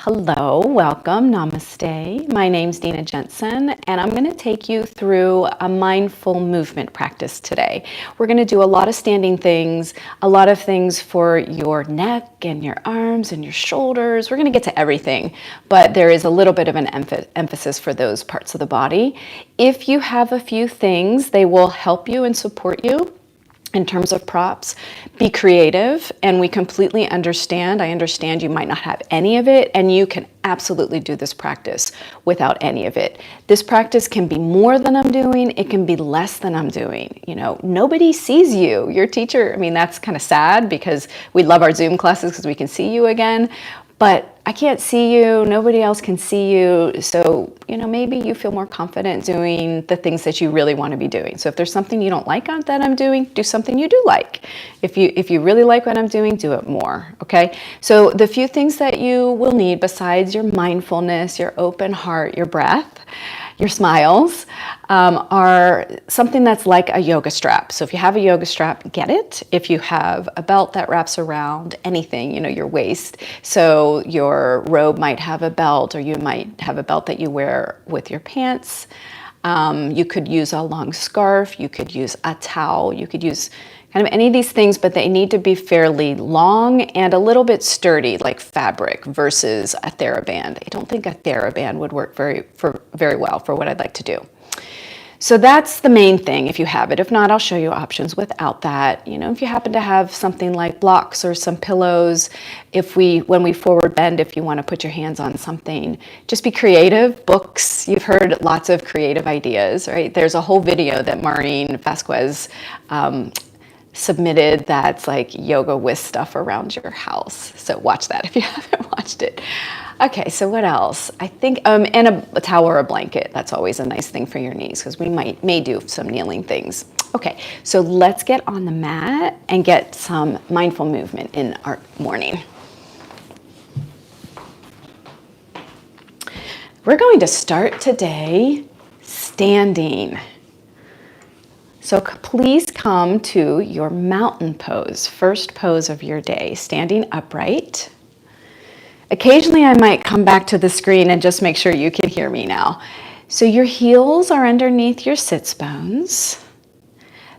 Hello, welcome, namaste. My name's Dina Jensen, and I'm going to take you through a mindful movement practice today. We're going to do a lot of standing things, a lot of things for your neck and your arms and your shoulders. We're going to get to everything, but there is a little bit of an emphasis for those parts of the body. If you have a few things, they will help you and support you. In terms of props, be creative, and we completely understand. I understand you might not have any of it, and you can absolutely do this practice without any of it. This practice can be more than I'm doing, it can be less than I'm doing. You know, nobody sees you. Your teacher, I mean, that's kind of sad because we love our Zoom classes because we can see you again, but I can't see you, nobody else can see you, so maybe you feel more confident doing the things that you really want to be doing. So if there's something you don't like that I'm doing, do something you do like. If you really like what I'm doing, do it more, okay? So the few things that you will need besides your mindfulness, your open heart, your breath, your smiles, are something that's like a yoga strap. So if you have a yoga strap, get it. If you have a belt that wraps around anything, your waist, so your robe might have a belt, or you might have a belt that you wear with your pants. You could use a long scarf, you could use a towel, you could use kind of any of these things, but they need to be fairly long and a little bit sturdy, like fabric, versus a TheraBand. I don't think a TheraBand would work very well for what I'd like to do. So that's the main thing if you have it. If not, I'll show you options without that. If you happen to have something like blocks or some pillows, when we forward bend, if you want to put your hands on something, just be creative. Books, you've heard lots of creative ideas, right? There's a whole video that Maureen Vasquez submitted that's like yoga with stuff around your house. So watch that if you haven't watched it. Okay, so what else? I think, and a towel or a blanket. That's always a nice thing for your knees because we may do some kneeling things. Okay, so let's get on the mat and get some mindful movement in our morning. We're going to start today standing. So please come to your mountain pose, first pose of your day, standing upright. Occasionally I might come back to the screen and just make sure you can hear me now. So your heels are underneath your sits bones.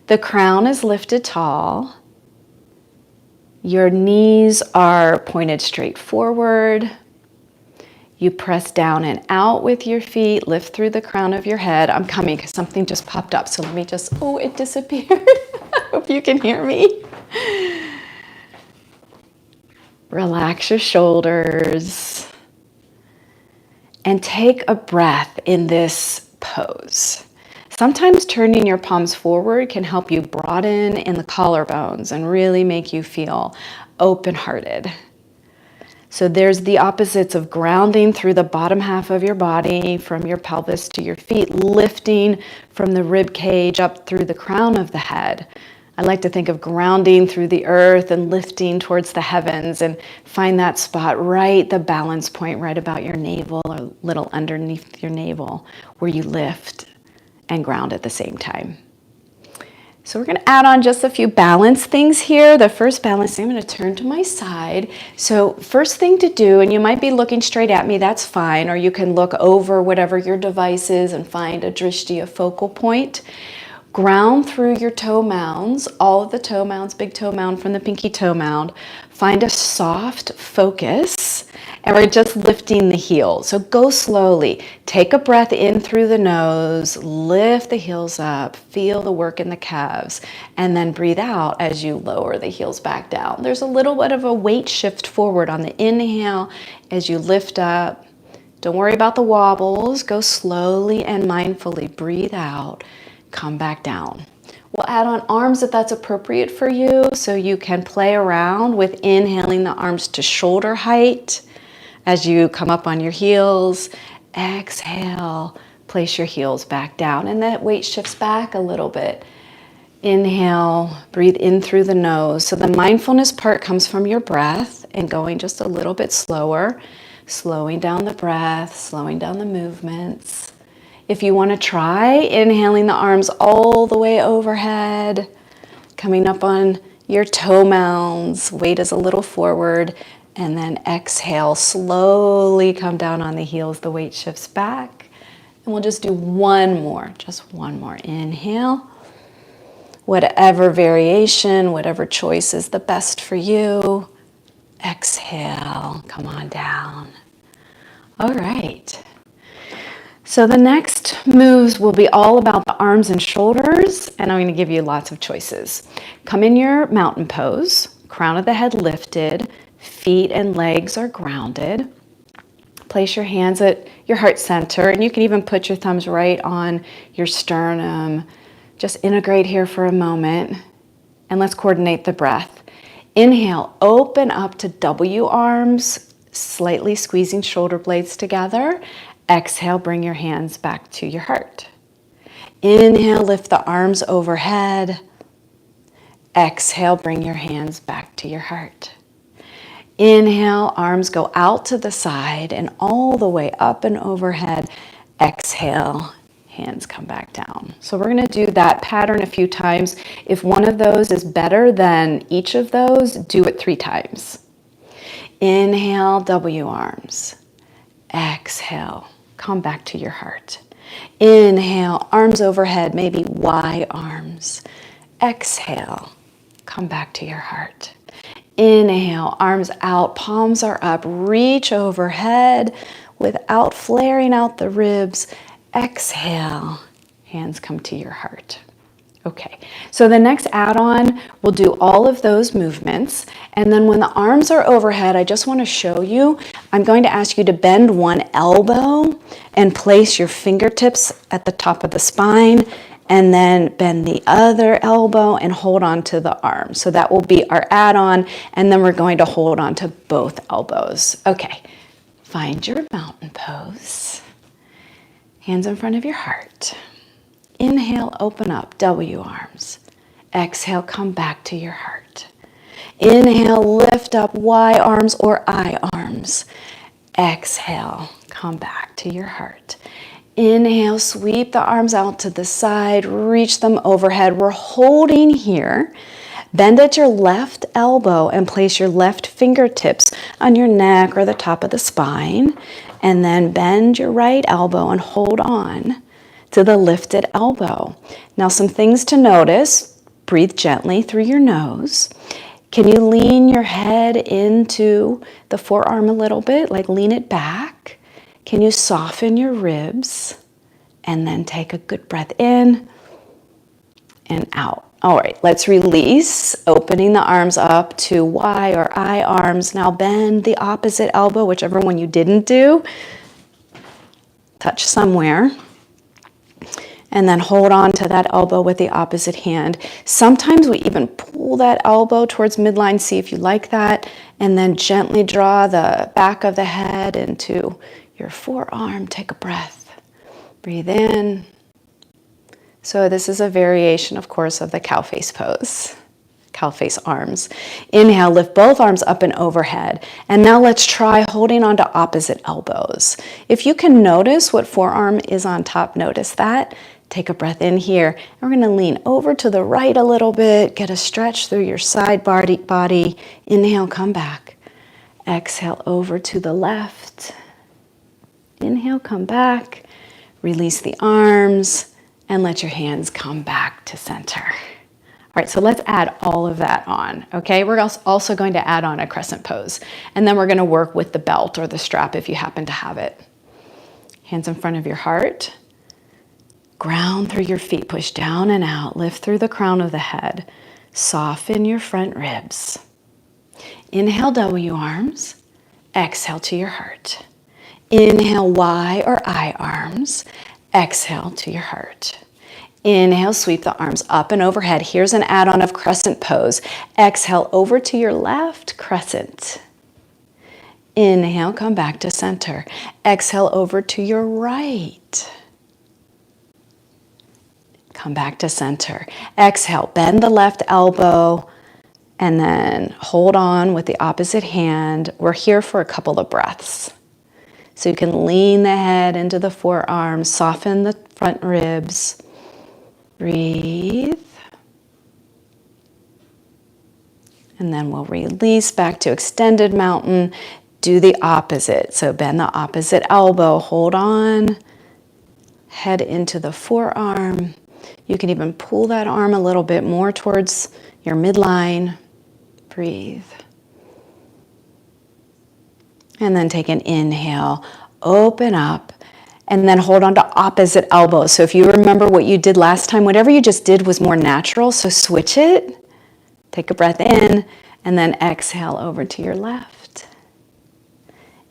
The crown is lifted tall. Your knees are pointed straight forward. You press down and out with your feet, lift through the crown of your head. I'm coming because something just popped up, so let me just, it disappeared. I hope you can hear me. Relax your shoulders and take a breath in this pose. Sometimes turning your palms forward can help you broaden in the collarbones and really make you feel open-hearted. So there's the opposites of grounding through the bottom half of your body, from your pelvis to your feet, lifting from the rib cage up through the crown of the head. I like to think of grounding through the earth and lifting towards the heavens, and find that spot right, the balance point right about your navel or a little underneath your navel, where you lift and ground at the same time. So we're going to add on just a few balance things here. The first balance thing, I'm going to turn to my side. So first thing to do, and you might be looking straight at me, that's fine, or you can look over whatever your device is and find a drishti, a focal point. Ground through your toe mounds, all of the toe mounds, big toe mound from the pinky toe mound. Find a soft focus, and we're just lifting the heels. So go slowly. Take a breath in through the nose, lift the heels up, feel the work in the calves, and then breathe out as you lower the heels back down. There's a little bit of a weight shift forward on the inhale as you lift up. Don't worry about the wobbles. Go slowly and mindfully. Breathe out. Come back down. We'll add on arms if that's appropriate for you, so you can play around with inhaling the arms to shoulder height as you come up on your heels. Exhale, place your heels back down, and that weight shifts back a little bit. Inhale, breathe in through the nose. So the mindfulness part comes from your breath and going just a little bit slower, slowing down the breath, slowing down the movements. If you want to try inhaling the arms all the way overhead, coming up on your toe mounds, weight is a little forward, And then exhale, slowly come down on the heels, the weight shifts back. And we'll just do one more, just one more. Inhale. Whatever variation, whatever choice is the best for you. Exhale, come on down. All right. So the next moves will be all about the arms and shoulders, and I'm going to give you lots of choices. Come in your mountain pose, crown of the head lifted, feet and legs are grounded. Place your hands at your heart center, and you can even put your thumbs right on your sternum. Just integrate here for a moment, and let's coordinate the breath. Inhale, open up to W arms, slightly squeezing shoulder blades together. Exhale, bring your hands back to your heart. Inhale, lift the arms overhead. Exhale, bring your hands back to your heart. Inhale, arms go out to the side and all the way up and overhead. Exhale, hands come back down. So we're going to do that pattern a few times. If one of those is better than each of those, do it 3 times. Inhale, W arms. Exhale, come back to your heart. Inhale, arms overhead, maybe Y arms. Exhale, come back to your heart. Inhale, arms out, palms are up, reach overhead without flaring out the ribs. Exhale, hands come to your heart. Okay, so the next add-on, we'll do all of those movements. And then when the arms are overhead, I just want to show you, I'm going to ask you to bend one elbow and place your fingertips at the top of the spine, and then bend the other elbow and hold on to the arm. So that will be our add-on, and then we're going to hold on to both elbows. Okay, find your mountain pose. Hands in front of your heart. Inhale, open up, W arms. Exhale, come back to your heart. Inhale, lift up Y arms or I arms. Exhale, come back to your heart. Inhale, sweep the arms out to the side, reach them overhead. We're holding here. Bend at your left elbow and place your left fingertips on your neck or the top of the spine. And then bend your right elbow and hold on to the lifted elbow. Now, some things to notice. Breathe gently through your nose. Can you lean your head into the forearm a little bit, like lean it back? Can you soften your ribs? And then take a good breath in and out. All right, let's release, opening the arms up to Y or I arms. Now bend the opposite elbow, whichever one you didn't do. Touch somewhere. And then hold on to that elbow with the opposite hand. Sometimes we even pull that elbow towards midline, see if you like that, and then gently draw the back of the head into your forearm. Take a breath. Breathe in. So this is a variation, of course, of the cow face pose. Cow face arms. Inhale, lift both arms up and overhead. And now let's try holding on to opposite elbows. If you can notice what forearm is on top, notice that. Take a breath in here. And we're going to lean over to the right a little bit. Get a stretch through your side body. Inhale, come back. Exhale, over to the left. Inhale, come back. Release the arms and let your hands come back to center. All right, so let's add all of that on, okay? We're also going to add on a crescent pose, and then we're going to work with the belt or the strap if you happen to have it. Hands in front of your heart. Ground through your feet, push down and out, lift through the crown of the head. Soften your front ribs. Inhale, W arms. Exhale to your heart. Inhale, Y or I arms. Exhale to your heart. Inhale, sweep the arms up and overhead. Here's an add-on of crescent pose. Exhale, over to your left, crescent. Inhale, come back to center. Exhale, over to your right. Come back to center. Exhale, bend the left elbow and then hold on with the opposite hand. We're here for a couple of breaths. So you can lean the head into the forearms, soften the front ribs. Breathe. And then we'll release back to extended mountain. Do the opposite. So bend the opposite elbow, hold on, head into the forearm. You can even pull that arm a little bit more towards your midline. Breathe. And then take an inhale, open up, and then hold on to opposite elbow. So if you remember what you did last time, whatever you just did was more natural, so switch it. Take a breath in, and then exhale over to your left.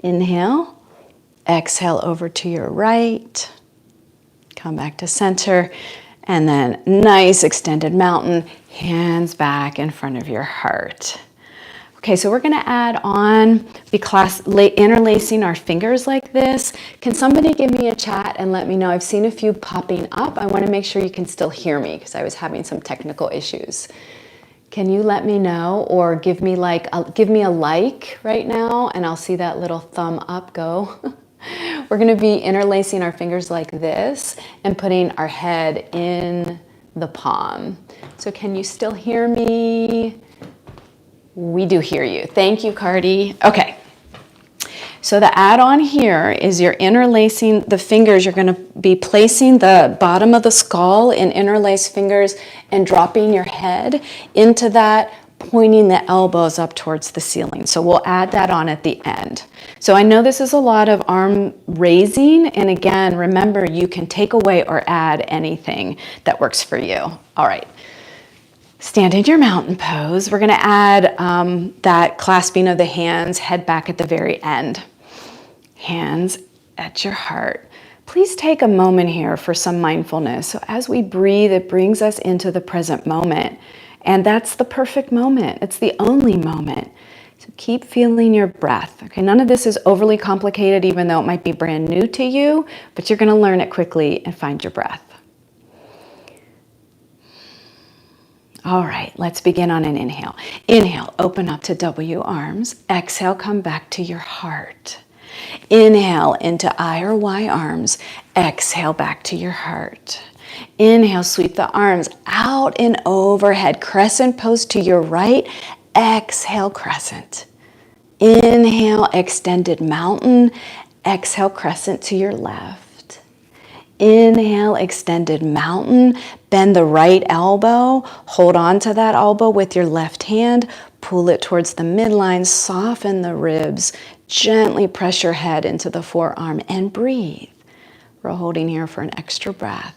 Inhale, exhale over to your right. Come back to center, and then nice extended mountain, hands back in front of your heart. Okay, so we're gonna add on, interlacing our fingers like this. Can somebody give me a chat and let me know? I've seen a few popping up. I wanna make sure you can still hear me because I was having some technical issues. Can you let me know, or give me a like right now, and I'll see that little thumb up go. We're gonna be interlacing our fingers like this and putting our head in the palm. So can you still hear me? We do hear you. Thank you, Cardi. Okay. So the add-on here is you're interlacing the fingers. You're going to be placing the bottom of the skull in interlaced fingers and dropping your head into that, pointing the elbows up towards the ceiling. So we'll add that on at the end. So I know this is a lot of arm raising. And again, remember, you can take away or add anything that works for you. All right. Stand in your mountain pose. We're going to add that clasping of the hands, head back at the very end. Hands at your heart. Please take a moment here for some mindfulness. So as we breathe, it brings us into the present moment. And that's the perfect moment. It's the only moment. So keep feeling your breath. Okay, none of this is overly complicated, even though it might be brand new to you, but you're going to learn it quickly and find your breath. All right, let's begin on an inhale. Inhale, open up to W arms. Exhale, come back to your heart. Inhale into I or Y arms. Exhale, back to your heart. Inhale, sweep the arms out and overhead. Crescent pose to your right. Exhale, crescent. Inhale, extended mountain. Exhale, crescent to your left. Inhale, extended mountain. Bend the right elbow. Hold on to that elbow with your left hand. Pull it towards the midline. Soften the ribs. Gently press your head into the forearm and breathe. We're holding here for an extra breath.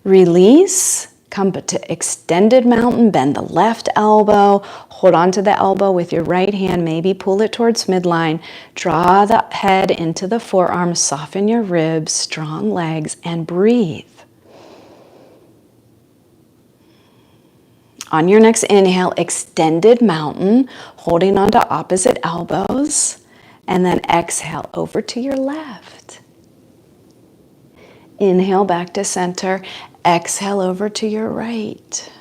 Release. Come to extended mountain. Bend the left elbow. Hold on to the elbow with your right hand. Maybe pull it towards midline. Draw the head into the forearm. Soften your ribs, strong legs, and breathe. On your next inhale, extended mountain, holding on to opposite elbows. And then exhale over to your left. Inhale back to center. Exhale over to your right.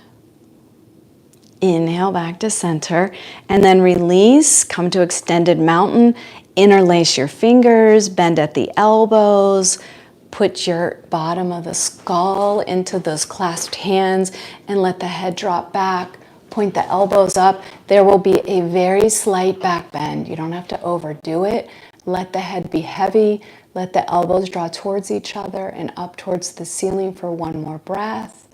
Inhale back to center. And then release. Come to extended mountain. Interlace your fingers. Bend at the elbows. Put your bottom of the skull into those clasped hands and let the head drop back. Point the elbows up. There will be a very slight back bend. You don't have to overdo it. Let the head be heavy. Let the elbows draw towards each other and up towards the ceiling for one more breath.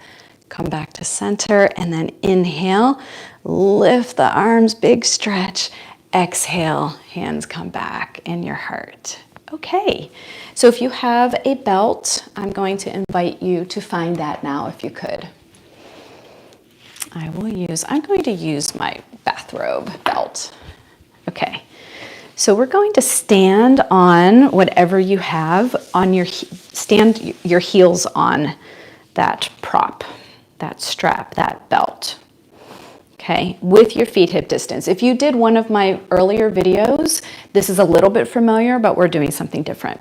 Come back to center and then inhale. Lift the arms, big stretch. Exhale, hands come back in your heart. Okay, so if you have a belt, I'm going to invite you to find that now if you could. I'm going to use my bathrobe belt. Okay, so we're going to stand on whatever you have on stand your heels on that prop, that strap, that belt. Okay, with your feet hip distance. If you did one of my earlier videos, this is a little bit familiar, but we're doing something different.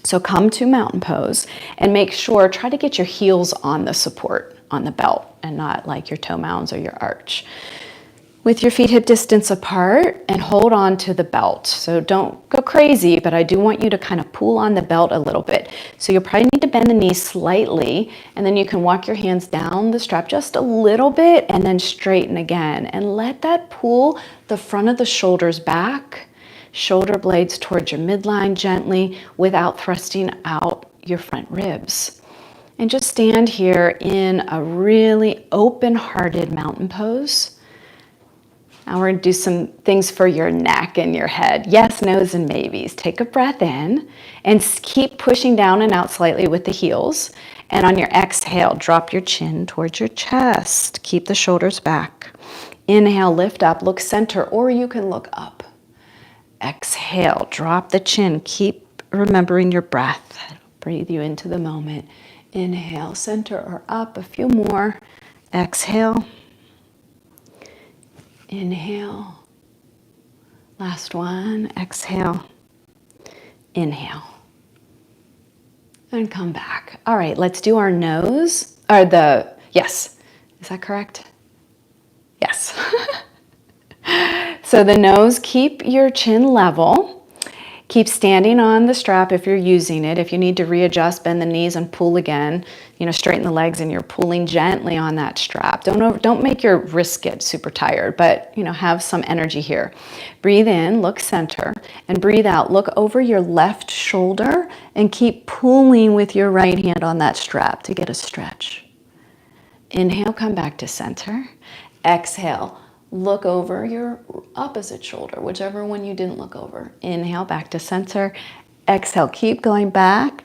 So come to mountain pose and make sure, try to get your heels on the support on the belt and not like your toe mounds or your arch. with your feet hip distance apart, and hold on to the belt. So don't go crazy, but I do want you to kind of pull on the belt a little bit. So you'll probably need to bend the knees slightly, and then you can walk your hands down the strap just a little bit and then straighten again. And let that pull the front of the shoulders back, shoulder blades towards your midline gently without thrusting out your front ribs. And just stand here in a really open-hearted mountain pose. Now we're going to do some things for your neck and your head. Yes, no's, and maybes. Take a breath in and keep pushing down and out slightly with the heels. And on your exhale, drop your chin towards your chest. Keep the shoulders back. Inhale, lift up, look center, or you can look up. Exhale, drop the chin. Keep remembering your breath. Breathe you into the moment. Inhale, center or up. A few more. Exhale. Inhale. Last one. Exhale. Inhale. And come back. All right, let's do our nose. Yes. Is that correct? Yes. So the nose, keep your chin level. Keep standing on the strap if you're using it. If you need to readjust, bend the knees and pull again. Straighten the legs and you're pulling gently on that strap. Don't make your wrists get super tired, but have some energy here. Breathe in, look center, and breathe out. Look over your left shoulder and keep pulling with your right hand on that strap to get a stretch. Inhale, come back to center. Exhale. Look over your opposite shoulder, whichever one you didn't look over. Inhale, back to center. Exhale, keep going back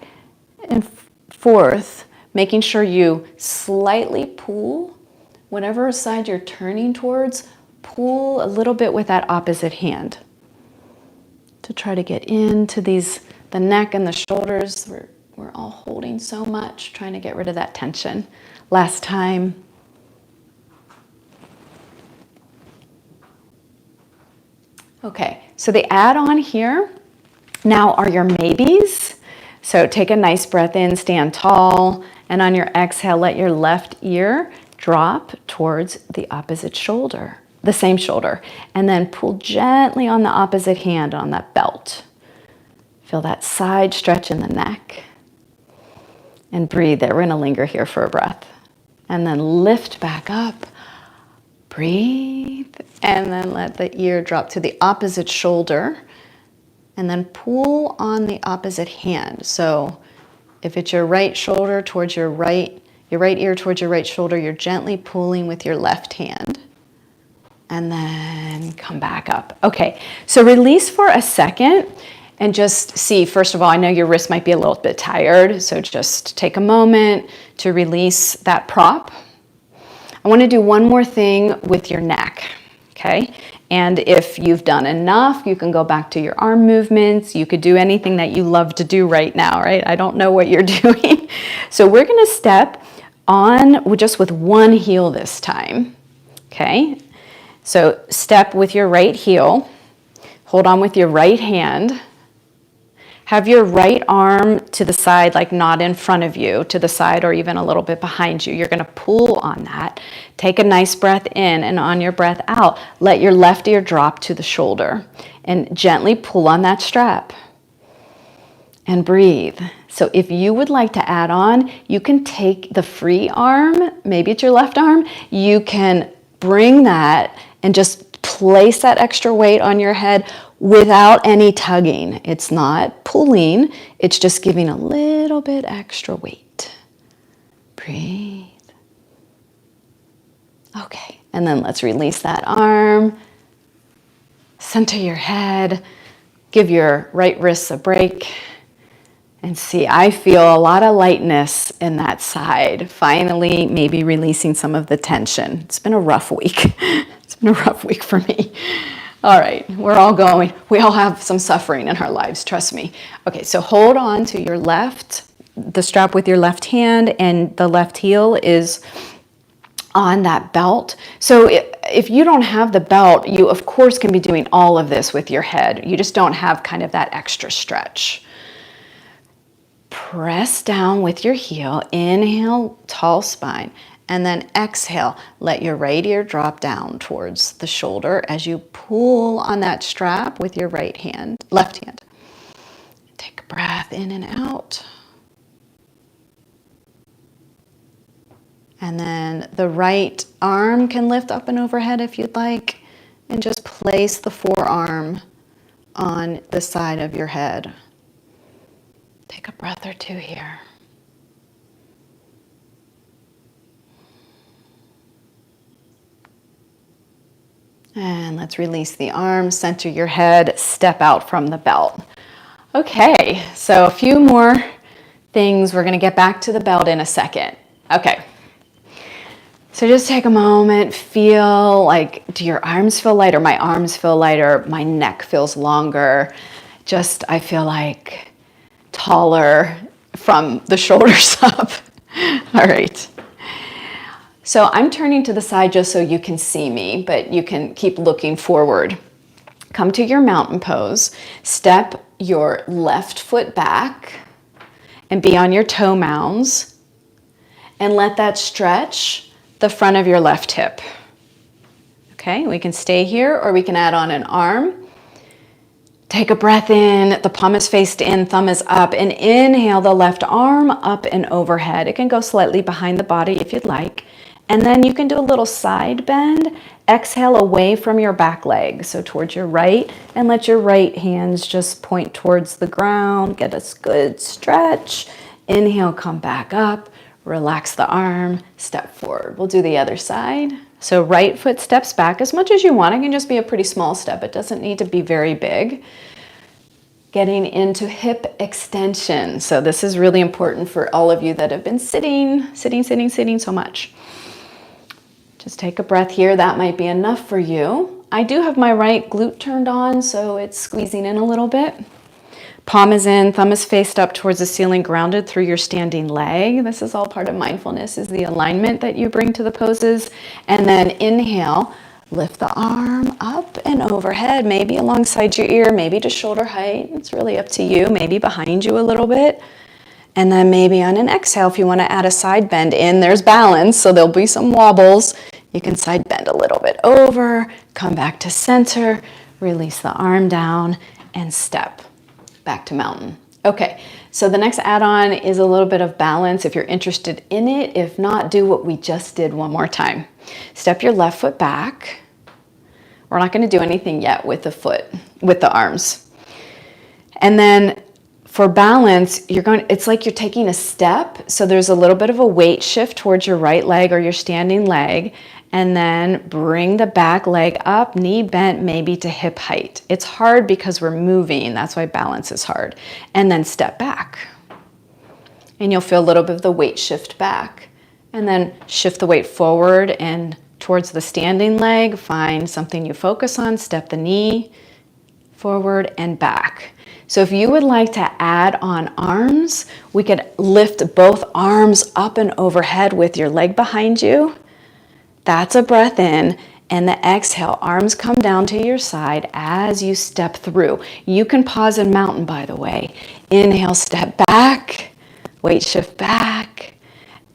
and forth, making sure you slightly pull. Whatever side you're turning towards, pull a little bit with that opposite hand to try to get into the neck and the shoulders. We're all holding so much, trying to get rid of that tension. Last time. Okay, so the add-on here now are your maybes. So take a nice breath in, stand tall, and on your exhale, let your left ear drop towards the opposite shoulder, the same shoulder, and then pull gently on the opposite hand on that belt. Feel that side stretch in the neck. And breathe there. We're going to linger here for a breath. And then lift back up. Breathe, and then let the ear drop to the opposite shoulder, and then pull on the opposite hand. So if it's your right shoulder towards your right ear towards your right shoulder, you're gently pulling with your left hand, and then come back up. Okay, so release for a second, and just see, first of all, I know your wrist might be a little bit tired, so just take a moment to release that prop. I want to do one more thing with your neck, okay? And if you've done enough, you can go back to your arm movements. You could do anything that you love to do right now, right? I don't know what you're doing. So we're going to step on just with one heel this time, okay? So step with your right heel. Hold on with your right hand. Have your right arm to the side, like not in front of you, to the side or even a little bit behind you. You're going to pull on that. Take a nice breath in, and on your breath out, let your left ear drop to the shoulder and gently pull on that strap. And breathe. So if you would like to add on, you can take the free arm, maybe it's your left arm, you can bring that and just place that extra weight on your head without any tugging. It's not pulling, it's just giving a little bit extra weight. Breathe. Okay, and then let's release that arm. Center your head. Give your right wrists a break. And see, I feel a lot of lightness in that side. Finally, maybe releasing some of the tension. It's been a rough week. It's been a rough week for me. All right, we're all going. We all have some suffering in our lives, trust me. Okay, so hold on to your the strap with your left hand, and the left heel is on that belt. So if you don't have the belt, you of course can be doing all of this with your head. You just don't have kind of that extra stretch. Press down with your heel. Inhale, tall spine. And then exhale, let your right ear drop down towards the shoulder as you pull on that strap with your left hand. Take a breath in and out. And then the right arm can lift up and overhead if you'd like, and just place the forearm on the side of your head. Take a breath or two here. And let's release the arms, center your head, step out from the belt. Okay, so a few more things. We're gonna get back to the belt in a second. Okay, so just take a moment, feel like, do your arms feel lighter? My arms feel lighter, my neck feels longer. I feel like taller from the shoulders up. All right. So I'm turning to the side just so you can see me, but you can keep looking forward. Come to your mountain pose. Step your left foot back and be on your toe mounds, and let that stretch the front of your left hip. Okay, we can stay here or we can add on an arm. Take a breath in, the palm is faced in, thumb is up, and inhale the left arm up and overhead. It can go slightly behind the body if you'd like. And then you can do a little side bend. Exhale away from your back leg, so towards your right, and let your right hands just point towards the ground. Get a good stretch. Inhale, come back up, relax the arm, step forward. We'll do the other side. So right foot steps back as much as you want. It can just be a pretty small step. It doesn't need to be very big. Getting into hip extension. So this is really important for all of you that have been sitting so much. Just take a breath here. That might be enough for you. I do have my right glute turned on, so it's squeezing in a little bit. Palm is in, thumb is faced up towards the ceiling, grounded through your standing leg. This is all part of mindfulness, is the alignment that you bring to the poses. And then inhale, lift the arm up and overhead, maybe alongside your ear, maybe to shoulder height. It's really up to you, maybe behind you a little bit. And then maybe on an exhale, if you want to add a side bend in, there's balance, so there'll be some wobbles. You can side bend a little bit over, come back to center, release the arm down, and step back to mountain. Okay, so the next add-on is a little bit of balance if you're interested in it. If not, do what we just did one more time. Step your left foot back. We're not going to do anything yet with the arms. And then for balance, it's like you're taking a step. So there's a little bit of a weight shift towards your right leg or your standing leg. And then bring the back leg up, knee bent maybe to hip height. It's hard because we're moving. That's why balance is hard. And then step back. And you'll feel a little bit of the weight shift back. And then shift the weight forward and towards the standing leg. Find something you focus on. Step the knee forward and back. So if you would like to add on arms, we could lift both arms up and overhead with your leg behind you. That's a breath in, and the exhale, arms come down to your side as you step through. You can pause in mountain, by the way. Inhale, step back, weight shift back,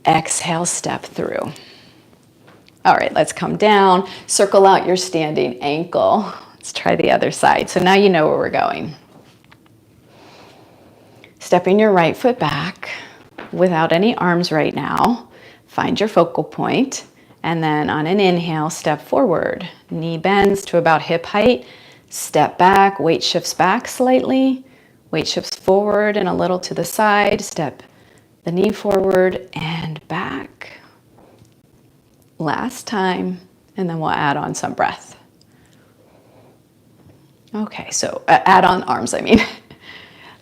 exhale, step through. All right, let's come down, circle out your standing ankle. Let's try the other side. So now you know where we're going. Stepping your right foot back without any arms right now. Find your focal point. And then on an inhale, step forward. Knee bends to about hip height. Step back, weight shifts back slightly. Weight shifts forward and a little to the side. Step the knee forward and back. Last time, and then we'll add on some breath. Okay, so add on arms,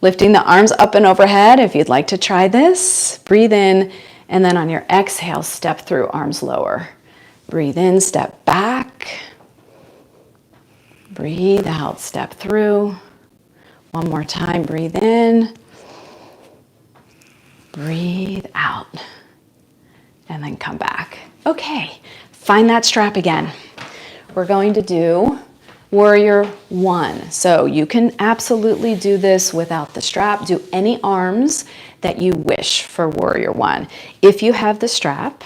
Lifting the arms up and overhead if you'd like to try this. Breathe in. And then on your exhale, step through, arms lower. Breathe in, step back. Breathe out, step through. One more time, breathe in. Breathe out. And then come back. Okay, find that strap again. We're going to do Warrior One. So you can absolutely do this without the strap. Do any arms that you wish for Warrior One. If you have the strap,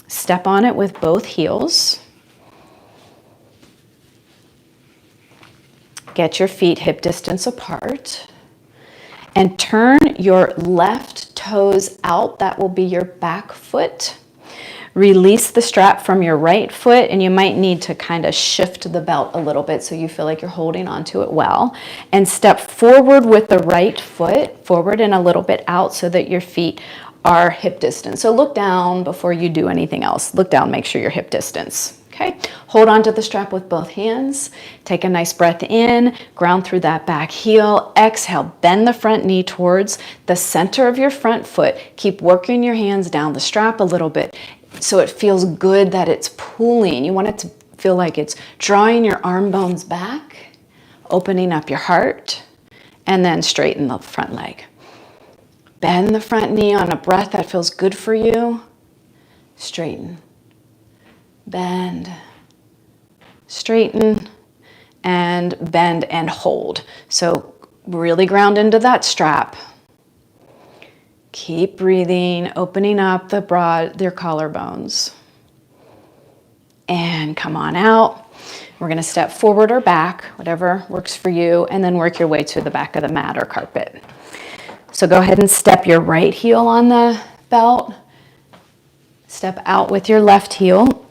Step on it with both heels. Get your feet hip distance apart. And turn your left toes out. That will be your back foot. Release the strap from your right foot, and you might need to kind of shift the belt a little bit so you feel like you're holding onto it well. And step forward with the right foot, forward and a little bit out so that your feet are hip distance. So look down before you do anything else. Look down, make sure you're hip distance. Okay, hold on to the strap with both hands. Take a nice breath in, ground through that back heel. Exhale, bend the front knee towards the center of your front foot. Keep working your hands down the strap a little bit so it feels good that it's pulling. You want it to feel like it's drawing your arm bones back, opening up your heart, and then straighten the front leg. Bend the front knee on a breath that feels good for you. Straighten. Bend, straighten, and bend and hold. So really ground into that strap. Keep breathing, opening up their collarbones. And come on out. We're going to step forward or back, whatever works for you, and then work your way to the back of the mat or carpet. So go ahead and step your right heel on the belt. Step out with your left heel.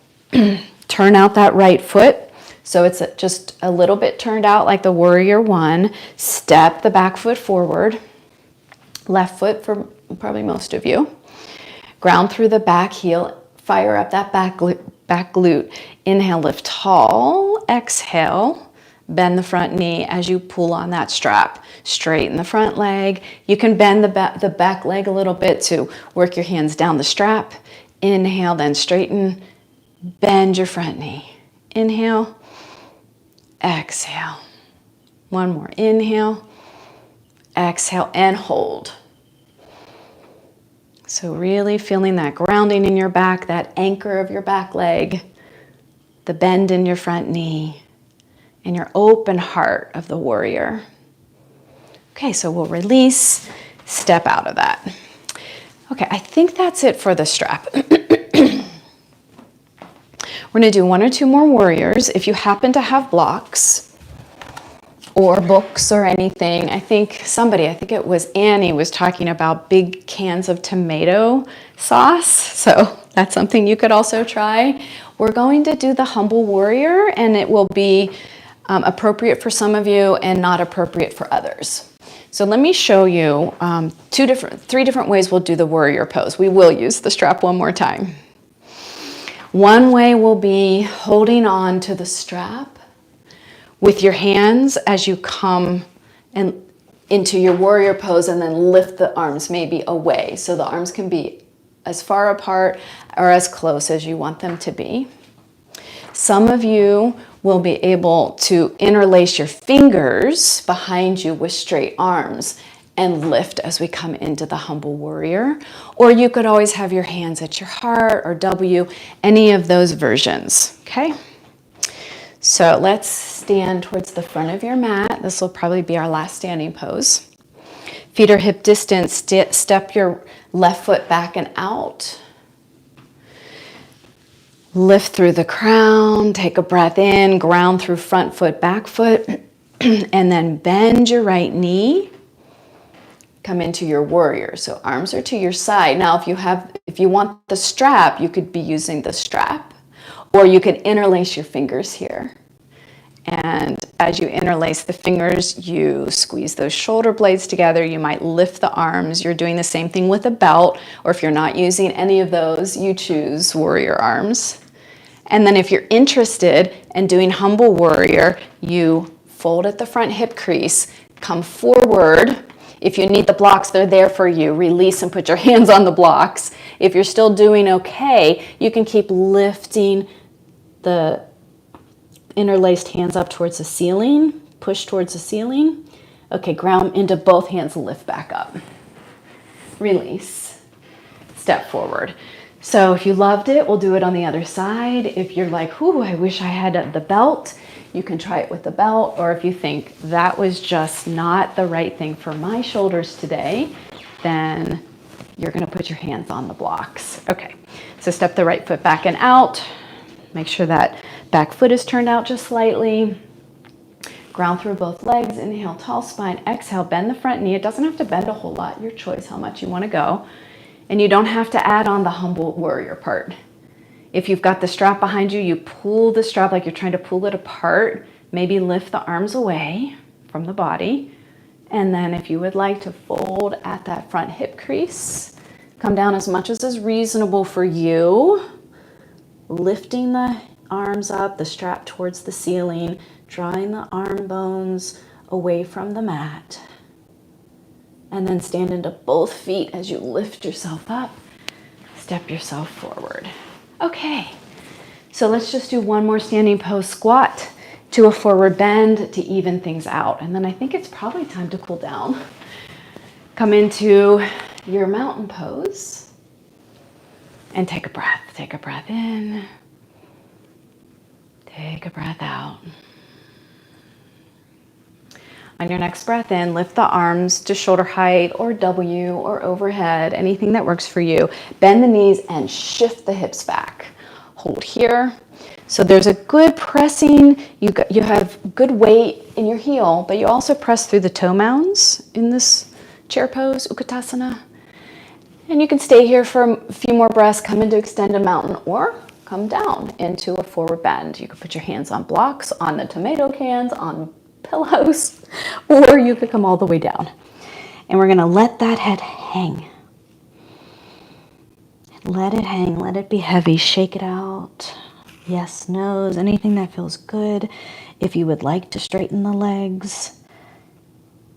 Turn out that right foot. So it's just a little bit turned out like the warrior one. Step the back foot forward. Left foot for probably most of you. Ground through the back heel. Fire up that back glute. Inhale, lift tall. Exhale, bend the front knee as you pull on that strap. Straighten the front leg. You can bend the back leg a little bit to work your hands down the strap. Inhale, then straighten. Bend your front knee. Inhale, exhale. One more. Inhale, exhale, and hold. So really feeling that grounding in your back, that anchor of your back leg, the bend in your front knee, and your open heart of the warrior. Okay, so we'll release, step out of that. Okay, I think that's it for the strap. We're going to do one or two more warriors. If you happen to have blocks or books or anything, I think it was Annie, was talking about big cans of tomato sauce. So that's something you could also try. We're going to do the humble warrior, and it will be appropriate for some of you and not appropriate for others. So let me show you three different ways we'll do the warrior pose. We will use the strap one more time. One way will be holding on to the strap with your hands as you come into your warrior pose, and then lift the arms maybe away. So the arms can be as far apart or as close as you want them to be. Some of you will be able to interlace your fingers behind you with straight arms and lift as we come into the humble warrior. Or you could always have your hands at your heart or W, any of those versions, okay? So let's stand towards the front of your mat. This will probably be our last standing pose. Feet are hip distance. Step your left foot back and out. Lift through the crown, take a breath in, ground through front foot, back foot, and then bend your right knee. Come into your warrior. So arms are to your side. Now, if you want the strap, you could be using the strap, or you could interlace your fingers here. And as you interlace the fingers, you squeeze those shoulder blades together. You might lift the arms. You're doing the same thing with a belt, or if you're not using any of those, you choose warrior arms. And then if you're interested in doing humble warrior, you fold at the front hip crease, come forward. If you need the blocks, they're there for you. Release and put your hands on the blocks. If you're still doing okay, you can keep lifting the interlaced hands up towards the ceiling. Push towards the ceiling. Okay, ground into both hands, lift back up. Release. Step forward. So if you loved it, we'll do it on the other side. If you're like, ooh, I wish I had the belt, you can try it with the belt. Or if you think that was just not the right thing for my shoulders today, then you're going to put your hands on the blocks. Okay, so step the right foot back and out. Make sure that back foot is turned out just slightly. Ground through both legs. Inhale, tall spine. Exhale, bend the front knee. It doesn't have to bend a whole lot. Your choice how much you want to go. And you don't have to add on the humble warrior part. If you've got the strap behind you, you pull the strap like you're trying to pull it apart. Maybe lift the arms away from the body. And then if you would like to fold at that front hip crease, come down as much as is reasonable for you. Lifting the arms up, the strap towards the ceiling, drawing the arm bones away from the mat. And then stand into both feet as you lift yourself up. Step yourself forward. Okay, so let's just do one more standing pose squat to a forward bend to even things out. And then I think it's probably time to cool down. Come into your mountain pose and take a breath. Take a breath in. Take a breath out. On your next breath in, lift the arms to shoulder height or W or overhead, anything that works for you. Bend the knees and shift the hips back. Hold here. So there's a good pressing, you have good weight in your heel, but you also press through the toe mounds in this chair pose, Utkatasana. And you can stay here for a few more breaths, come into extended mountain or come down into a forward bend. You can put your hands on blocks, on the tomato cans, on pillows, or you could come all the way down. And we're gonna let that head hang. Let it hang, let it be heavy, shake it out. Yes, no's, anything that feels good. If you would like to straighten the legs,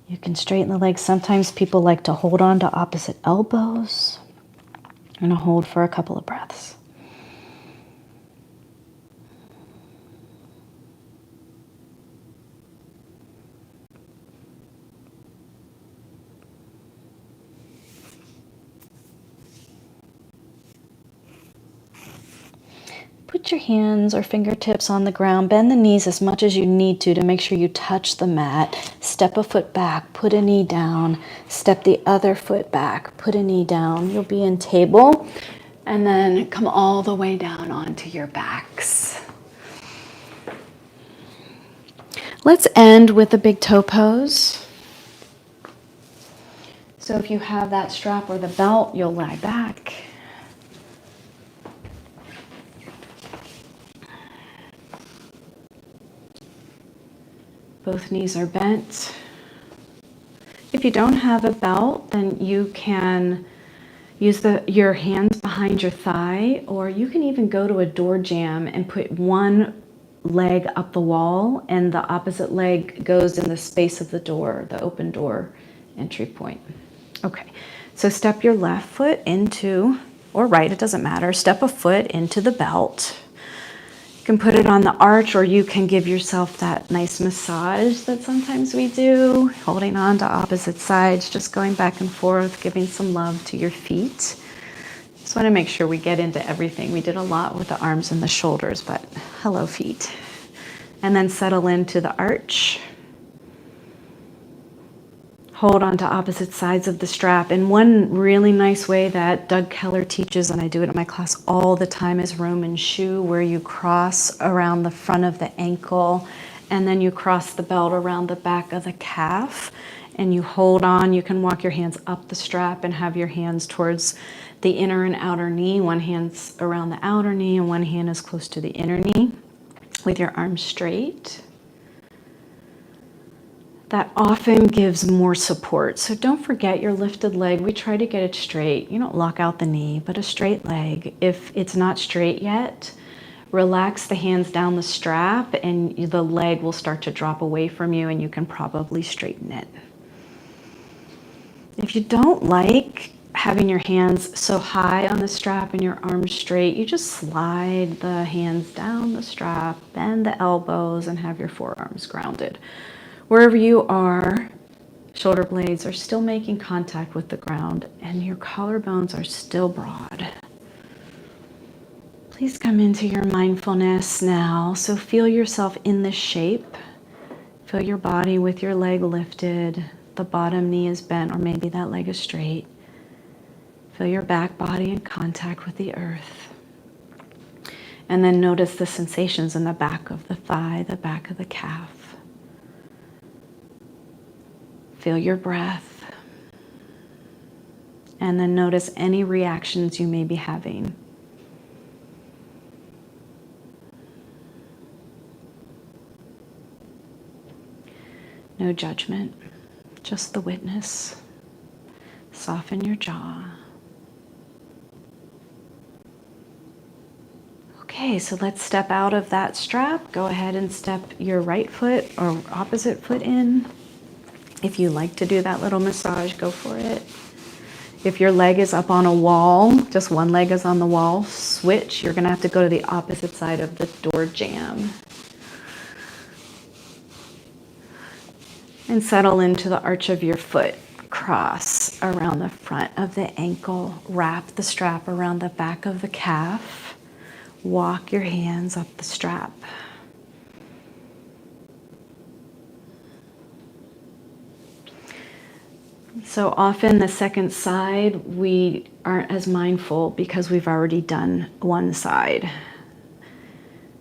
you can straighten the legs. Sometimes people like to hold on to opposite elbows. I'm gonna hold for a couple of breaths. Put your hands or fingertips on the ground. Bend the knees as much as you need to make sure you touch the mat. Step a foot back, put a knee down. Step the other foot back, put a knee down. You'll be in table. And then come all the way down onto your backs. Let's end with a big toe pose. So if you have that strap or the belt, you'll lie back. Both knees are bent. If you don't have a belt, then you can use your hands behind your thigh, or you can even go to a door jamb and put one leg up the wall and the opposite leg goes in the space of the door, the open door entry point. Okay, so step your left foot into, or right, it doesn't matter, step a foot into the belt. You can put it on the arch, or you can give yourself that nice massage that sometimes we do, holding on to opposite sides, just going back and forth, giving some love to your feet. Just want to make sure we get into everything. We did a lot with the arms and the shoulders, but hello feet. And then settle into the arch. Hold on to opposite sides of the strap. And one really nice way that Doug Keller teaches, and I do it in my class all the time, is Roman shoe, where you cross around the front of the ankle and then you cross the belt around the back of the calf and you hold on. You can walk your hands up the strap and have your hands towards the inner and outer knee. One hand's around the outer knee and one hand is close to the inner knee with your arms straight. That often gives more support. So don't forget your lifted leg. We try to get it straight. You don't lock out the knee, but a straight leg. If it's not straight yet, relax the hands down the strap and the leg will start to drop away from you and you can probably straighten it. If you don't like having your hands so high on the strap and your arms straight, you just slide the hands down the strap, bend the elbows, and have your forearms grounded. Wherever you are, shoulder blades are still making contact with the ground and your collarbones are still broad. Please come into your mindfulness now. So feel yourself in this shape. Feel your body with your leg lifted. The bottom knee is bent, or maybe that leg is straight. Feel your back body in contact with the earth. And then notice the sensations in the back of the thigh, the back of the calf. Feel your breath. And then notice any reactions you may be having. No judgment, just the witness. Soften your jaw. Okay, so let's step out of that strap. Go ahead and step your right foot or opposite foot in. If you like to do that little massage, go for it. If your leg is up on a wall, just one leg is on the wall, switch. You're gonna have to go to the opposite side of the door jamb. And settle into the arch of your foot. Cross around the front of the ankle. Wrap the strap around the back of the calf. Walk your hands up the strap. So often the second side, we aren't as mindful because we've already done one side.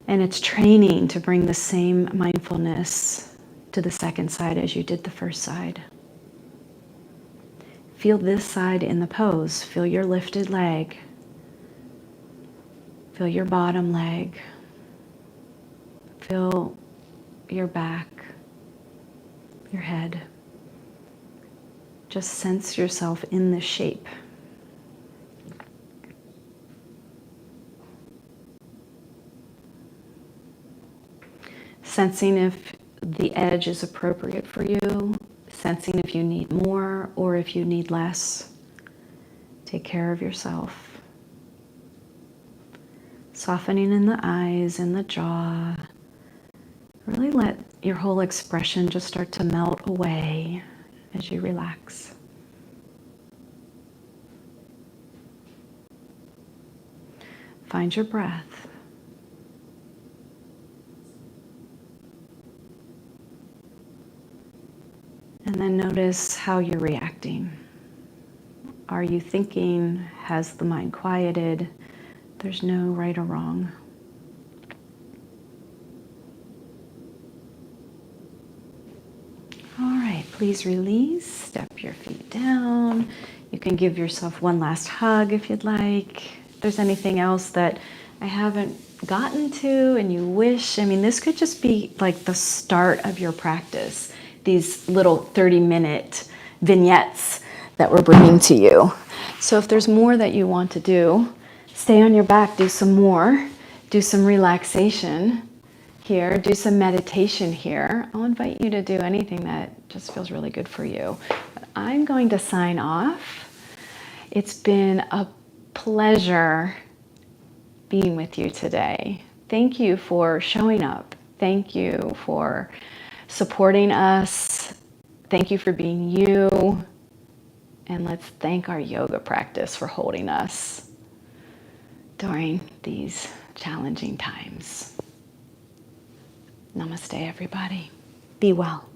And it's training to bring the same mindfulness to the second side as you did the first side. Feel this side in the pose. Feel your lifted leg. Feel your bottom leg. Feel your back, your head. Just sense yourself in this shape. Sensing if the edge is appropriate for you, sensing if you need more or if you need less. Take care of yourself. Softening in the eyes and the jaw. Really let your whole expression just start to melt away as you relax. Find your breath. And then notice how you're reacting. Are you thinking? Has the mind quieted? There's no right or wrong. All right, please release. Step your feet down. You can give yourself one last hug if you'd like. If there's anything else that I haven't gotten to and you wish, this could just be like the start of your practice. These little 30-minute vignettes that we're bringing to you. So if there's more that you want to do, stay on your back, do some more, do some relaxation here, do some meditation here. I'll invite you to do anything that just feels really good for you. But I'm going to sign off. It's been a pleasure being with you today. Thank you for showing up. Thank you for supporting us. Thank you for being you. And let's thank our yoga practice for holding us during these challenging times. Namaste, everybody. Be well.